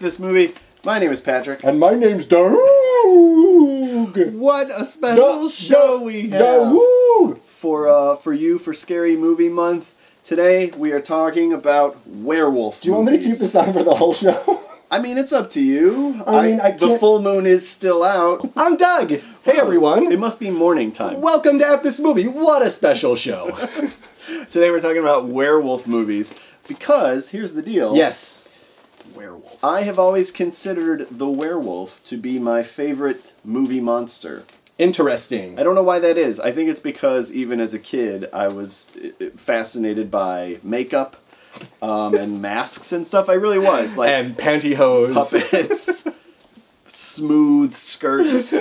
This Movie. My name is Patrick. And my name's Doug. What a special show we have for Scary Movie Month. Today we are talking about werewolf movies. Do you want me to keep this on for the whole show? I mean, it's up to you. The full moon is still out. I'm Doug. Hey, everyone. It must be morning time. Welcome to This Movie. What a special show. Today we're talking about werewolf movies because, here's the deal. Yes. Werewolf. I have always considered the werewolf to be my favorite movie monster. Interesting. I don't know why that is. I think it's because even as a kid, I was fascinated by makeup and masks and stuff. I really was. And pantyhose. Puppets. Smooth skirts.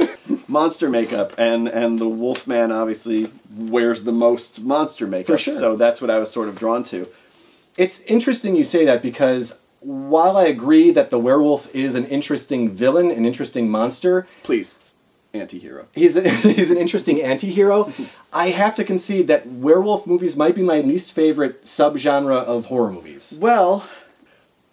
Monster makeup. And the Wolfman obviously wears the most monster makeup. For sure. So that's what I was sort of drawn to. It's interesting you say that because while I agree that the werewolf is an interesting villain, an interesting monster... Please. Anti-hero. He's an interesting anti-hero. I have to concede that werewolf movies might be my least favorite subgenre of horror movies. Well,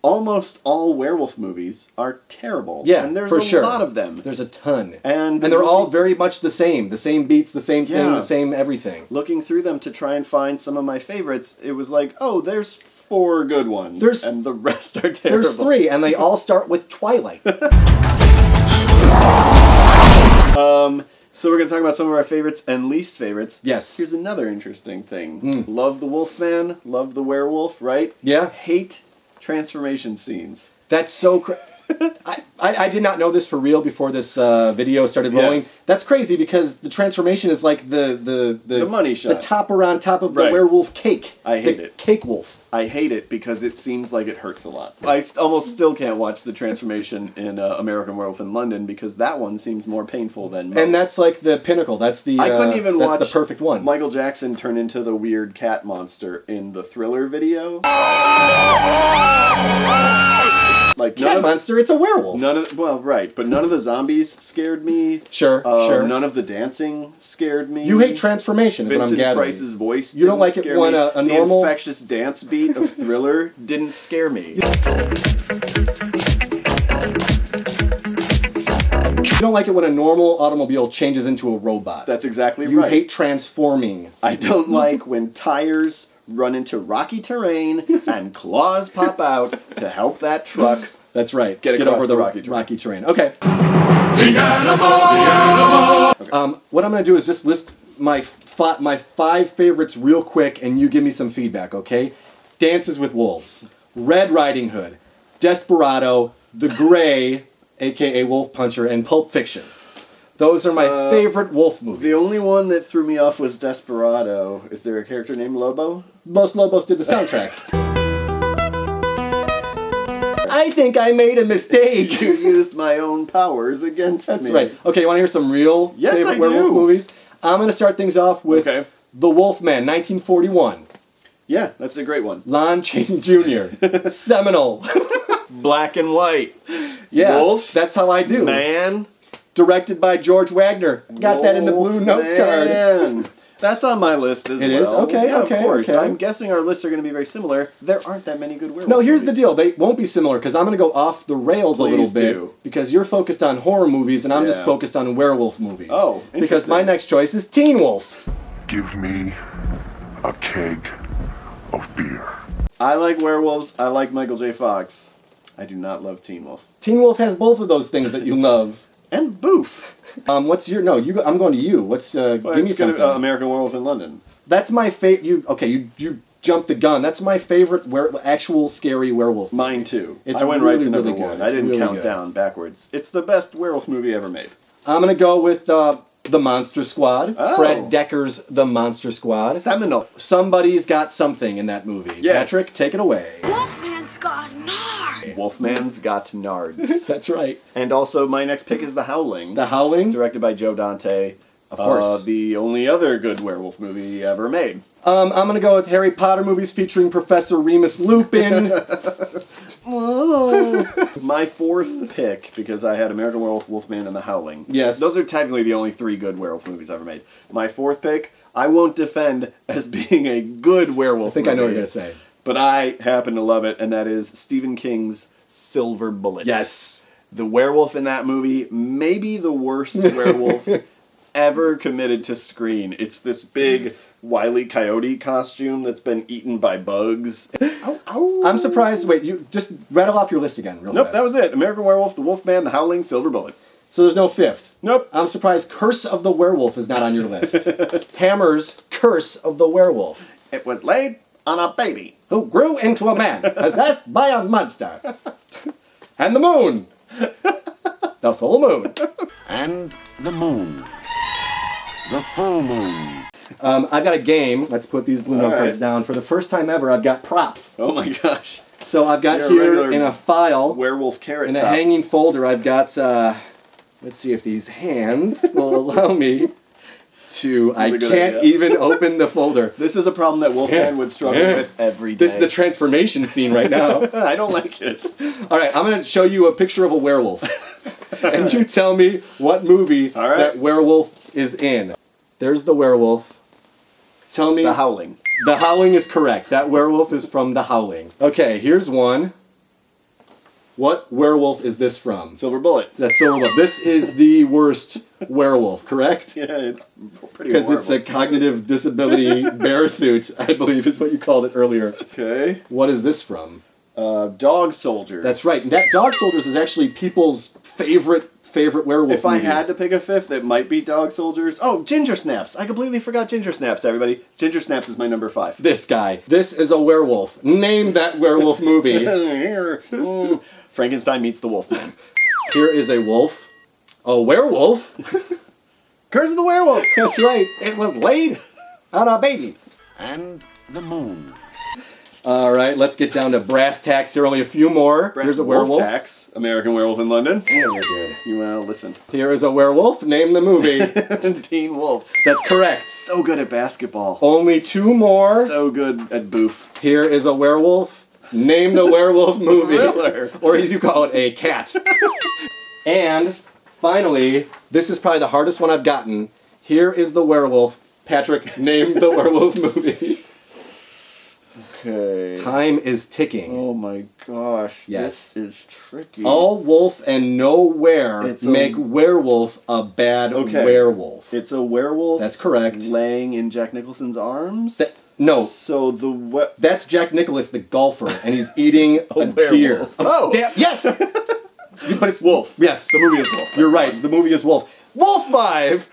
almost all werewolf movies are terrible. Yeah, and there's for sure. lot of them. There's a ton. And they're all very much the same. The same beats, the same thing, the same everything. Looking through them to try and find some of my favorites, it was like, oh, there's 4 good ones, and the rest are terrible. There's 3, and they all start with Twilight. So we're going to talk about some of our favorites and least favorites. Yes. Here's another interesting thing. Love the Wolfman, love the werewolf, right? Yeah. Hate transformation scenes. That's so I did not know this for real before this video started rolling. Yes. That's crazy because the transformation is like the money shot. The topper on top of the werewolf cake. I hate it. Cake wolf. I hate it because it seems like it hurts a lot. I almost still can't watch the transformation in American Werewolf in London because that one seems more painful than most. And that's like the pinnacle. That's the I couldn't even watch the perfect one. Michael Jackson turn into the weird cat monster in the Thriller video. Like cat monster, it's a werewolf. But none of the zombies scared me. Sure. None of the dancing scared me. You hate transformation, is what I'm gathering. Vincent Price's voice You don't like it when a normal... The infectious dance beat of Thriller didn't scare me. You don't like it when a normal automobile changes into a robot. That's exactly right. You hate transforming. I don't like when tires run into rocky terrain and claws pop out to help that truck. That's right. Get over the rocky terrain. Okay. The animal. Okay. What I'm going to do is just list my 5 favorites real quick, and you give me some feedback, okay? Dances with Wolves, Red Riding Hood, Desperado, The Grey, a.k.a. Wolf Puncher, and Pulp Fiction. Those are my favorite wolf movies. The only one that threw me off was Desperado. Is there a character named Lobo? Los Lobos did the soundtrack. I think I made a mistake. You used my own powers against me. That's right. Okay, you want to hear some real favorite werewolf movies? I'm going to start things off with The Wolfman, 1941. Yeah, that's a great one. Lon Chaney Jr. Seminole. Black and white. Yeah, Wolf. That's how I do. Man. Directed by George Wagner. Got that in the blue note card. That's on my list as well. It is? Okay, yeah, okay, of course. okay. I'm guessing our lists are going to be very similar. There aren't that many good werewolf No, here's movies. the deal. They won't be similar because I'm going to go off the rails a little bit. Because you're focused on horror movies and I'm just focused on werewolf movies. Oh, interesting. Because my next choice is Teen Wolf. Give me a keg of beer. I like werewolves. I like Michael J. Fox. I do not love Teen Wolf. Teen Wolf has both of those things that you love. And Boof. What's your... No, I'm going to you. What's... give me something. American Werewolf in London. That's my favorite... You jumped the gun. That's my favorite actual scary werewolf movie. Mine too. It's I went really, right to number really one. good. I didn't really count good. down backwards. It's the best werewolf movie ever made. I'm going to go with The Monster Squad. Oh. Fred Decker's The Monster Squad. Seminole. Somebody's got something in that movie. Yes. Patrick, take it away. Wolfman's got nards. Wolfman's got nards. That's right. And also, my next pick is The Howling. The Howling? Directed by Joe Dante. Of course. The only other good werewolf movie ever made. I'm going to go with Harry Potter movies featuring Professor Remus Lupin. My fourth pick, because I had American Werewolf, Wolfman, and The Howling. Yes. Those are technically the only 3 good werewolf movies ever made. My fourth pick, I won't defend as being a good werewolf movie. I think I know what you're going to say. But I happen to love it, and that is Stephen King's Silver Bullets. Yes. The werewolf in that movie, maybe the worst werewolf ever committed to screen. It's this big Wile E. Coyote costume that's been eaten by bugs. Ow, ow. I'm surprised. Wait, you just rattle off your list again real Nope, fast. that was it. American Werewolf, The Wolfman, The Howling, Silver Bullet. So there's no fifth. Nope. I'm surprised Curse of the Werewolf is not on your list. Hammer's Curse of the Werewolf. It was laid on a baby. Who grew into a man, possessed by a monster. And the moon. The full moon. And the moon. The full moon. I've got a game. Let's put these blue note All cards right. down. For the first time ever, I've got props. Oh my gosh. So I've got You're a here regular in a file, Werewolf carrot in a top. hanging folder, I've got, let's see if these hands will allow me to, This is I a good can't idea. even open the folder. This is a problem that Wolfman would struggle with every day. This is the transformation scene right now. I don't like it. All right, I'm going to show you a picture of a werewolf. And you tell me what movie All right. that werewolf is in. There's the werewolf. Tell me. The Howling. The Howling is correct. That werewolf is from The Howling. Okay, here's one. What werewolf is this from? Silver Bullet. That's Silver Bullet. This is the worst werewolf, correct? Yeah, it's pretty Because horrible. it's a cognitive disability bear suit, I believe is what you called it earlier. Okay. What is this from? Dog Soldiers. That's right. That Dog Soldiers is actually people's favorite werewolf If I movie. had to pick a fifth, it might be Dog Soldiers. Oh, Ginger Snaps. I completely forgot Ginger Snaps, everybody. Ginger Snaps is my number 5. This guy. This is a werewolf. Name that werewolf movie. Frankenstein meets the Wolfman. Here is a wolf. A werewolf? Curse of the Werewolf. That's right. It was laid on a baby. And the moon. All right, let's get down to brass tacks here. Only a few more. Here's a werewolf. Tax. American Werewolf in London. Oh, you're good. You listen. Here is a werewolf. Name the movie. Teen Wolf. That's correct. So good at basketball. Only 2 more. So good at boof. Here is a werewolf. Name the werewolf movie. Thriller. Or as you call it, a cat. And finally, this is probably the hardest one I've gotten. Here is the werewolf. Patrick, name the werewolf movie. Okay. Time is ticking. Oh my gosh. Yes. This is tricky. All wolf and no were It's a- make werewolf a bad werewolf. It's a werewolf. That's correct. Laying in Jack Nicholson's arms. No, So the that's Jack Nicholas, the golfer, and he's eating a werewolf. deer. Oh. Damn, yes! But it's Wolf. Yes, The movie is Wolf. you're right. The movie is Wolf. Wolf 5!